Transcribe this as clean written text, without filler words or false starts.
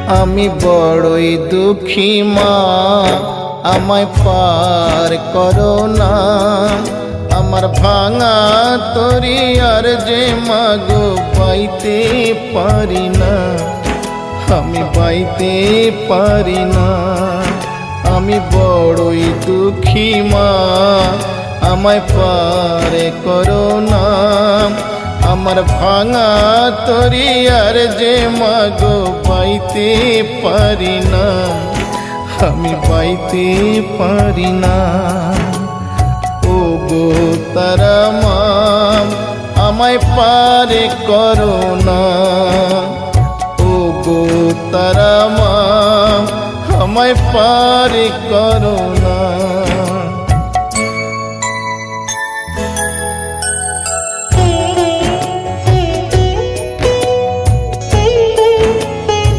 আমি বড়ই দুঃখী মা, আমায় পার করো না। আমার ভাঙা তরি আর যে মাগো পাইতে পারি না, আমি পাইতে পারি না। আমি বড়ই দুঃখী মা, আমায় পার করো না। আমার ভাঙা তরি আর যে মাগো পাইতে পারি না, আমি পাইতে পারি না। ও গো তারা মা, আমায় পার করো না। ও গো তারা মা, আমায় পার করো না।